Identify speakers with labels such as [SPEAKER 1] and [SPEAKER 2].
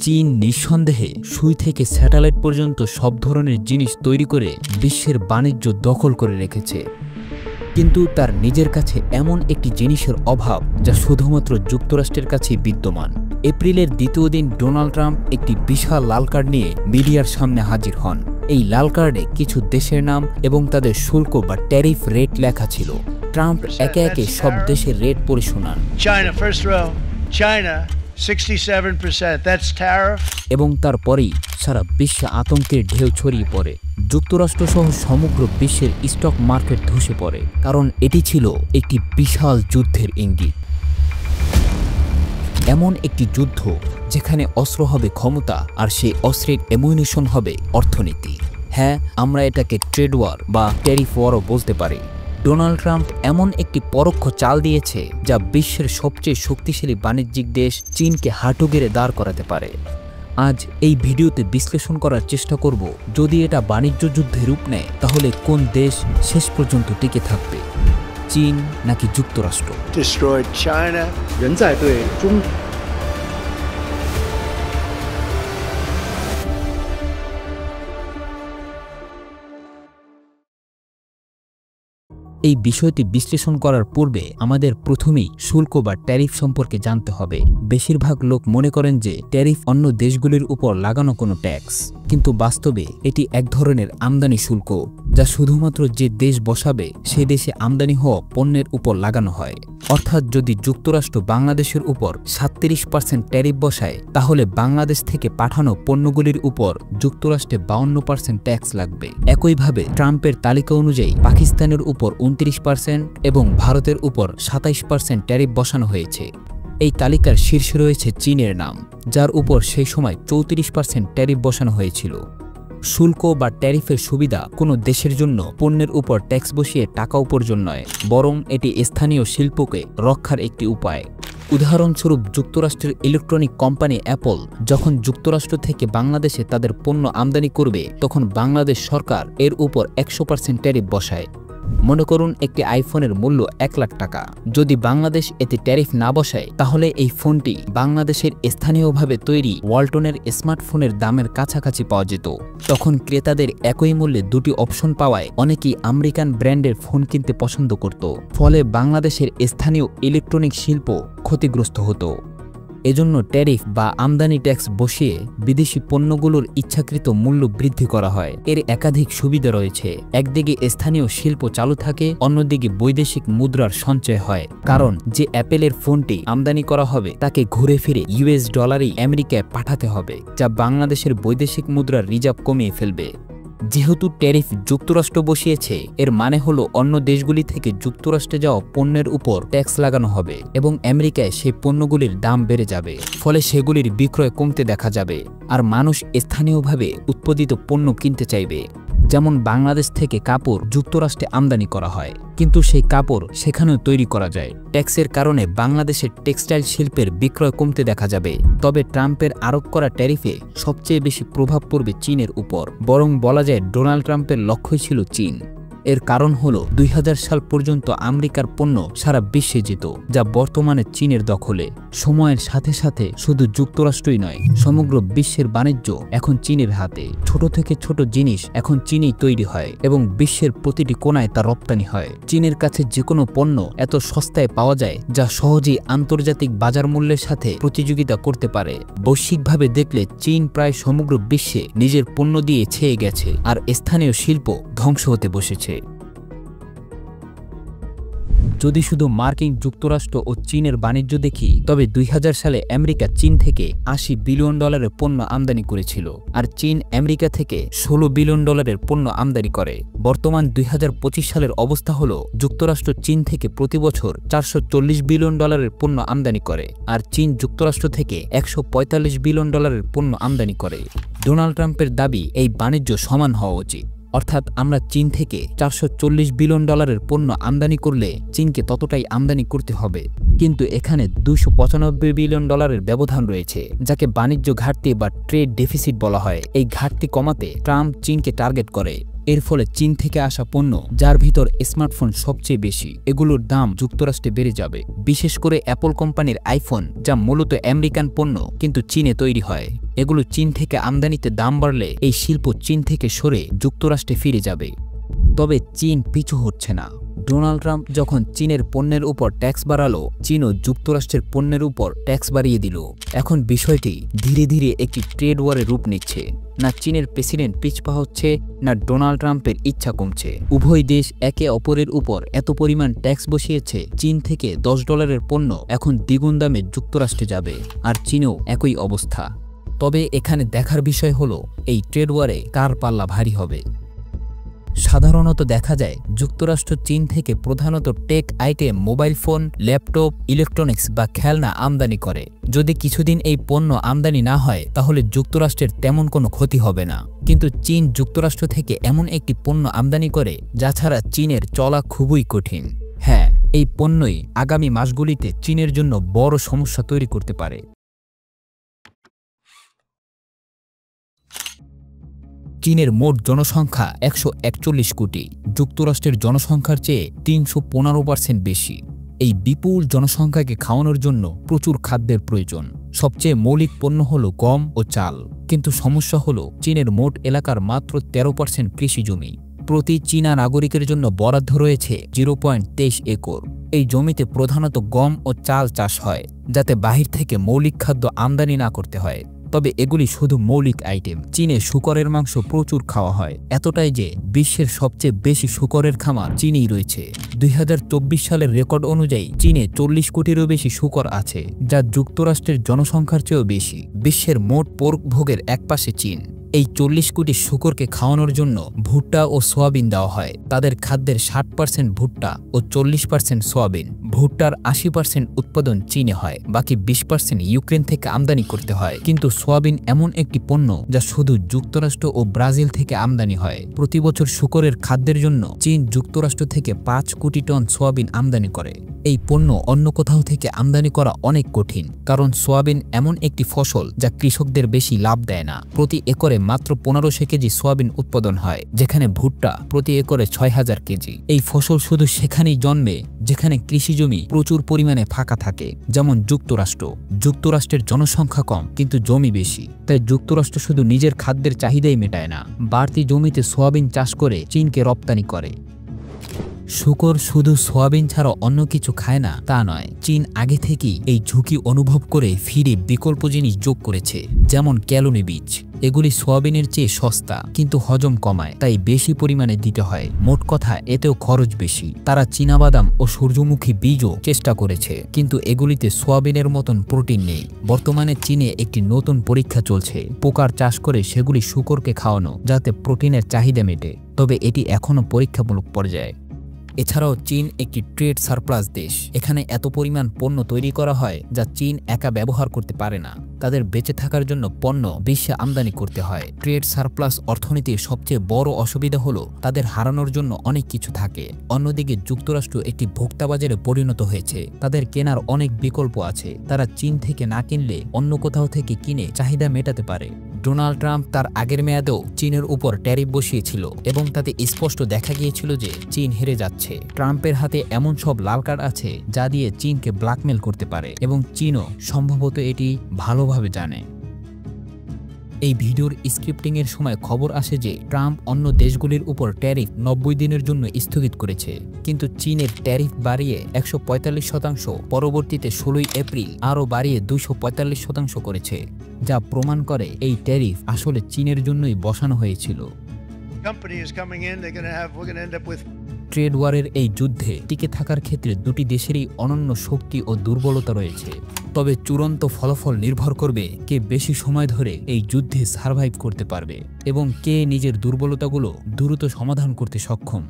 [SPEAKER 1] চীন নিঃসন্দেহে সুই থেকে স্যাটেলাইট পর্যন্ত সব ধরনের জিনিস তৈরি করে বিশ্বের বাণিজ্য দখল করে রেখেছে। কিন্তু তার নিজের কাছে এমন একটি জিনিসের অভাব যা শুধুমাত্র যুক্তরাষ্ট্রের কাছেই বিদ্যমান। এপ্রিলের দ্বিতীয় দিন ডোনাল্ড ট্রাম্প একটি বিশাল লাল কার্ড নিয়ে মিডিয়ার সামনে হাজির হন। এই লাল কার্ডে কিছু দেশের নাম এবং তাদের শুল্ক বা ট্যারিফ রেট লেখা ছিল। ট্রাম্প একে একে সব দেশের রেট পড়ে শোনান।
[SPEAKER 2] China, first row. China, 67%. That's tariff.
[SPEAKER 1] এবং তারপরেই সারা বিশ্বে আতঙ্কের ঢেউ ছড়িয়ে পড়ে। যুক্তরাষ্ট্র সহ সমগ্র বিশ্বের স্টক মার্কেট ধসে পড়ে, কারণ এটি ছিল একটি বিশাল যুদ্ধের ইঙ্গিত। এমন একটি যুদ্ধ যেখানে অস্ত্র হবে ক্ষমতা আর সেই অস্ত্রের অ্যামুনিশন হবে অর্থনীতি। হ্যাঁ, আমরা এটাকে ট্রেড ওয়ার বা ট্যারিফ ওয়ারও বলতে পারি। ডোনাল্ড ট্রাম্প এমন একটি পরোক্ষ চাল দিয়েছে যা বিশ্বের সবচেয়ে শক্তিশালী বাণিজ্যিক দেশ চীনকে হাঁটু গেড়ে দাঁড় করাতে পারে। আজ এই ভিডিওতে বিশ্লেষণ করার চেষ্টা করব, যদি এটা বাণিজ্য যুদ্ধে রূপ নেয় তাহলে কোন দেশ শেষ পর্যন্ত টিকে থাকবে, চীন নাকি যুক্তরাষ্ট্র?
[SPEAKER 2] Destroyed China.
[SPEAKER 3] 人在对中。
[SPEAKER 1] এই বিষয়টি বিশ্লেষণ করার পূর্বে আমাদের প্রথমেই শুল্ক বা ট্যারিফ সম্পর্কে জানতে হবে। বেশিরভাগ লোক মনে করেন যে ট্যারিফ অন্য দেশগুলির উপর লাগানো কোনো ট্যাক্স, কিন্তু বাস্তবে এটি এক ধরনের আমদানি শুল্ক যা শুধুমাত্র যে দেশ বসাবে সে দেশে আমদানি হওয়া পণ্যের উপর লাগানো হয়। অর্থাৎ যদি যুক্তরাষ্ট্র বাংলাদেশের উপর 37% ট্যারিফ বসায়, তাহলে বাংলাদেশ থেকে পাঠানো পণ্যগুলির উপর যুক্তরাষ্ট্রে 52% ট্যাক্স লাগবে। একইভাবে ট্রাম্পের তালিকা অনুযায়ী পাকিস্তানের উপর 29% এবং ভারতের উপর 27% ট্যারিফ বসানো হয়েছে। এই তালিকার শীর্ষে রয়েছে চীনের নাম, যার উপর সেই সময় 34% ট্যারিফ বসানো হয়েছিল। শুল্ক বা ট্যারিফের সুবিধা কোনো দেশের জন্য পণ্যের উপর ট্যাক্স বসিয়ে টাকা উপার্জন নয়, বরং এটি স্থানীয় শিল্পকে রক্ষার একটি উপায়। উদাহরণস্বরূপ যুক্তরাষ্ট্রের ইলেকট্রনিক কোম্পানি অ্যাপল যখন যুক্তরাষ্ট্র থেকে বাংলাদেশে তাদের পণ্য আমদানি করবে, তখন বাংলাদেশ সরকার এর উপর 100% ট্যারিফ বসায়। মনে করুন একটি আইফোনের মূল্য 1 লাখ টাকা। যদি বাংলাদেশ এতে ট্যারিফ না বসায়, তাহলে এই ফোনটি বাংলাদেশের স্থানীয়ভাবে তৈরি ওয়ালটনের স্মার্টফোনের দামের কাছাকাছি পাওয়া যেত। তখন ক্রেতাদের একই মূল্যে দুটি অপশন পাওয়ায় অনেকেই আমেরিকান ব্র্যান্ডের ফোন কিনতে পছন্দ করত। ফলে বাংলাদেশের স্থানীয় ইলেকট্রনিক শিল্প ক্ষতিগ্রস্ত হতো। এজন্য ট্যারিফ বা আমদানি ট্যাক্স বসিয়ে বিদেশি পণ্যগুলোর ইচ্ছাকৃত মূল্য বৃদ্ধি করা হয়। এর একাধিক সুবিধা রয়েছে। একদিকে স্থানীয় শিল্প চালু থাকে, অন্যদিকে বৈদেশিক মুদ্রার সঞ্চয় হয়। কারণ যে অ্যাপেলের ফোনটি আমদানি করা হবে তাকে ঘুরে ফিরে ইউএস ডলারই আমেরিকায় পাঠাতে হবে, যা বাংলাদেশের বৈদেশিক মুদ্রার রিজার্ভ কমিয়ে ফেলবে। যেহেতু ট্যারিফ যুক্তরাষ্ট্র বসিয়েছে, এর মানে হলো অন্য দেশগুলি থেকে যুক্তরাষ্ট্রে যাওয়া পণ্যের উপর ট্যাক্স লাগানো হবে এবং আমেরিকায় সেই পণ্যগুলির দাম বেড়ে যাবে। ফলে সেগুলির বিক্রয় কমতে দেখা যাবে, আর মানুষ স্থানীয়ভাবে উৎপাদিত পণ্য কিনতে চাইবে। যেমন বাংলাদেশ থেকে কাপড় যুক্তরাষ্ট্রে আমদানি করা হয়, কিন্তু সেই কাপড় সেখানেও তৈরি করা যায়। ট্যাক্সের কারণে বাংলাদেশের টেক্সটাইল শিল্পের বিক্রয় কমতে দেখা যাবে। তবে ট্রাম্পের আরোপ করা ট্যারিফে সবচেয়ে বেশি প্রভাব পড়বে চীনের উপর। বরং বলা যায় ডোনাল্ড ট্রাম্পের লক্ষ্যই ছিল চীন। এর কারণ হলো 2000 সাল পর্যন্ত আমেরিকার পণ্য সারা বিশ্বে যেত, যা বর্তমানে চীনের দখলে। সময়ের সাথে সাথে শুধু যুক্তরাষ্ট্রই নয়, সমগ্র বিশ্বের বাণিজ্য এখন চীনের হাতে। ছোট থেকে ছোট জিনিস এখন চীনেই তৈরি হয় এবং বিশ্বের প্রতিটি কোণায় তা রপ্তানি হয়। চীনের কাছে যে কোনো পণ্য এত সস্তায় পাওয়া যায় যা সহজেই আন্তর্জাতিক বাজার মূল্যের সাথে প্রতিযোগিতা করতে পারে। বৈশ্বিকভাবে দেখলে চীন প্রায় সমগ্র বিশ্বে নিজের পণ্য দিয়ে ছেয়ে গেছে, আর স্থানীয় শিল্প ধ্বংস হতে বসেছে। যদি শুধু মার্কিন যুক্তরাষ্ট্র ও চীনের বাণিজ্য দেখি, তবে 2000 সালে আমেরিকা চীন থেকে $80 বিলিয়ন পণ্য আমদানি করেছিল, আর চীন আমেরিকা থেকে $16 বিলিয়ন পণ্য আমদানি করে। বর্তমান 2025 সালের অবস্থা হলো যুক্তরাষ্ট্র চীন থেকে প্রতি বছর $440 বিলিয়ন পণ্য আমদানি করে, আর চীন যুক্তরাষ্ট্র থেকে $145 বিলিয়ন পণ্য আমদানি করে। ডোনাল্ড ট্রাম্পের দাবি এই বাণিজ্য সমান হওয়া উচিত। অর্থাৎ আমরা চীন থেকে $440 বিলিয়ন পণ্য আমদানি করলে চীনকে ততটাই আমদানি করতে হবে। কিন্তু এখানে $295 বিলিয়ন ব্যবধান রয়েছে, যাকে বাণিজ্য ঘাটতি বা ট্রেড ডেফিসিট বলা হয়। এই ঘাটতি কমাতে ট্রাম্প চীনকে টার্গেট করে। এর ফলে চীন থেকে আসা পণ্য, যার ভিতর স্মার্টফোন সবচেয়ে বেশি, এগুলোর দাম যুক্তরাষ্ট্রে বেড়ে যাবে। বিশেষ করে অ্যাপল কোম্পানির আইফোন, যা মূলত আমেরিকান পণ্য কিন্তু চীনে তৈরি হয়। এগুলো চীন থেকে আমদানিতে দাম বাড়লে এই শিল্প চীন থেকে সরে যুক্তরাষ্ট্রে ফিরে যাবে। তবে চীন পিছু হচ্ছে না। ডোনাল্ড ট্রাম্প যখন চীনের পণ্যের উপর ট্যাক্স বাড়ালো, চীনও যুক্তরাষ্ট্রের পণ্যের উপর ট্যাক্স বাড়িয়ে দিল। এখন বিষয়টি ধীরে ধীরে একটি ট্রেড ওয়ারের রূপ নিচ্ছে। না চীনের প্রেসিডেন্ট পিছপা হচ্ছে, না ডোনাল্ড ট্রাম্পের ইচ্ছা কমছে। উভয় দেশ একে অপরের উপর এত পরিমাণ ট্যাক্স বসিয়েছে, চীন থেকে $10 পণ্য এখন দ্বিগুণ দামে যুক্তরাষ্ট্রে যাবে, আর চীনেও একই অবস্থা। তবে এখানে দেখার বিষয় হলো এই ট্রেড ওয়ারে কার পাল্লা ভারী হবে। সাধারণত দেখা যায় যুক্তরাষ্ট্র চীন থেকে প্রধানত tech item, mobile phone, laptop, electronics বা খেলনা আমদানি করে। যদি কিছুদিন এই পণ্য আমদানি না হয় তাহলে যুক্তরাষ্ট্রের তেমন কোনো ক্ষতি হবে না। কিন্তু চীন যুক্তরাষ্ট্র থেকে এমন একটি পণ্য আমদানি করে যা ছাড়া চীনের চলা খুবই কঠিন। হ্যাঁ, এই পণ্যই আগামী মাসগুলিতে চীনের জন্য বড় সমস্যা তৈরি করতে পারে। চীনের মোট জনসংখ্যা 141 কোটি, যুক্তরাষ্ট্রের জনসংখ্যার চেয়ে 315% বেশি। এই বিপুল জনসংখ্যাকে খাওয়ানোর জন্য প্রচুর খাদ্যের প্রয়োজন। সবচেয়ে মৌলিক পণ্য হলো গম ও চাল। কিন্তু সমস্যা হলো চীনের মোট এলাকার মাত্র 13% কৃষি জমি। প্রতি চীনা নাগরিকের জন্য বরাদ্দ রয়েছে 0.23 একর। এই জমিতে প্রধানত গম ও চাল চাষ হয়, যাতে বাহির থেকে মৌলিক খাদ্য আমদানি না করতে হয়। তবে এগুলি শুধু মৌলিক আইটেম। চীনে শূকরের মাংস প্রচুর খাওয়া হয়, এতটাই যে বিশ্বের সবচেয়ে বেশি শূকরের খামার চীনেই রয়েছে। 2024 সালের রেকর্ড অনুযায়ী চীনে 40 কোটিরও বেশি শূকর আছে, যা যুক্তরাষ্ট্রের জনসংখ্যার চেয়েও বেশি। বিশ্বের মোট পোর্ক ভোগের একপাশে চীন। এই 40 কোটি শূকরকে খাওয়ানোর জন্য ভুট্টা ও সোয়াবিন দেওয়া হয়। তাদের খাদ্যের 60% ভুট্টা ও 40% সোয়াবিন। ভুট্টার 80% উৎপাদন চীনে হয়, বাকি 20% ইউক্রেন থেকে আমদানি করতে হয়। কিন্তু সোয়াবিন এমন একটি পণ্য যা শুধু যুক্তরাষ্ট্র ও ব্রাজিল থেকে আমদানি হয়। প্রতি বছর শূকরের খাদ্যের জন্য চীন যুক্তরাষ্ট্র থেকে 5 কোটি টন সোয়াবিন আমদানি করে। এই পণ্য অন্য কোথাও থেকে আমদানি করা অনেক কঠিন, কারণ সোয়াবিন এমন একটি ফসল যা কৃষকদের বেশি লাভ দেয় না। প্রতি একরে মাত্র 1500 কেজি সোয়াবিন উৎপাদন হয়, যেখানে ভুট্টা প্রতি একরে 6000 কেজি। এই ফসল শুধু সেখানেই জন্মে যেখানে কৃষি জমি প্রচুর পরিমাণে ফাঁকা থাকে, যেমন যুক্তরাষ্ট্র। যুক্তরাষ্ট্রের জনসংখ্যা কম কিন্তু জমি বেশি, তাই যুক্তরাষ্ট্র শুধু নিজের খাদ্যের চাহিদাই মেটায় না, বাড়তি জমিতে সোয়াবিন চাষ করে চীনকে রপ্তানি করে। শূকর শুধু সোয়াবিন ছাড়া অন্য কিছু খায় না তা নয়, চীন আগে থেকেই এই ঝুঁকি অনুভব করে ফিরে বিকল্প জিনিস যোগ করেছে, যেমন ক্যালোনি বীজ। এগুলি সোয়াবিনের চেয়ে সস্তা কিন্তু হজম কমায়, তাই বেশি পরিমাণে দিতে হয়। মোট কথা এতেও খরচ বেশি। তারা চীনাবাদাম ও সূর্যমুখী বীজও চেষ্টা করেছে, কিন্তু এগুলিতে সোয়াবিনের মতন প্রোটিন নেই। বর্তমানে চীনে একটি নতুন পরীক্ষা চলছে, পোকার চাষ করে সেগুলি শূকরকে খাওয়ানো, যাতে প্রোটিনের চাহিদা মেটে। তবে এটি এখনও পরীক্ষামূলক পর্যায়ে। এছাড়াও চীন একটি ট্রেড সারপ্লাস দেশ। এখানে এত পরিমাণ পণ্য তৈরি করা হয় যা চীন একা ব্যবহার করতে পারে না। তাদের বেঁচে থাকার জন্য পণ্য বিশ্বে আমদানি করতে হয়। ট্রেড সারপ্লাস অর্থনীতির সবচেয়ে বড় অসুবিধা হলো তাদের হারানোর জন্য অনেক কিছু থাকে। অন্যদিকে যুক্তরাষ্ট্র একটি ভোক্তা বাজারে পরিণত হয়েছে, তাদের কেনার অনেক বিকল্প আছে। তারা চীন থেকে না কিনলে অন্য কোথাও থেকে কিনে চাহিদা মেটাতে পারে। ডোনাল্ড ট্রাম্প তার আগের মেয়াদেও চীনের উপর ট্যারিফ বসিয়েছিল এবং তাতে স্পষ্ট দেখা গিয়েছিল যে চীন হেরে যাচ্ছে। ট্রাম্পের হাতে এমন সব লাল কার্ড আছে যা দিয়ে চীনকে ব্ল্যাকমেল করতে পারে, এবং চীনও সম্ভবত এটি ভালোভাবে জানে। এই ভিডিওর স্ক্রিপ্টিংয়ের সময় খবর আসে যে ট্রাম্প অন্য দেশগুলির উপর ট্যারিফ 90 দিনের জন্য স্থগিত করেছে, কিন্তু চীনের ট্যারিফ বাড়িয়ে 145%, পরবর্তীতে 16 এপ্রিল আরও বাড়িয়ে 245% করেছে, যা প্রমাণ করে এই ট্যারিফ আসলে চীনের জন্যই বসানো হয়েছিল। ট্রেড ওয়ারের এই যুদ্ধে টিকে থাকার ক্ষেত্রে দুটি দেশেরই অনন্য শক্তি ও দুর্বলতা রয়েছে। তবে চূড়ান্ত ফলাফল নির্ভর করবে কে বেশি সময় ধরে এই যুদ্ধে সারভাইভ করতে পারবে এবং কে নিজের দুর্বলতাগুলো দ্রুত সমাধান করতে সক্ষম।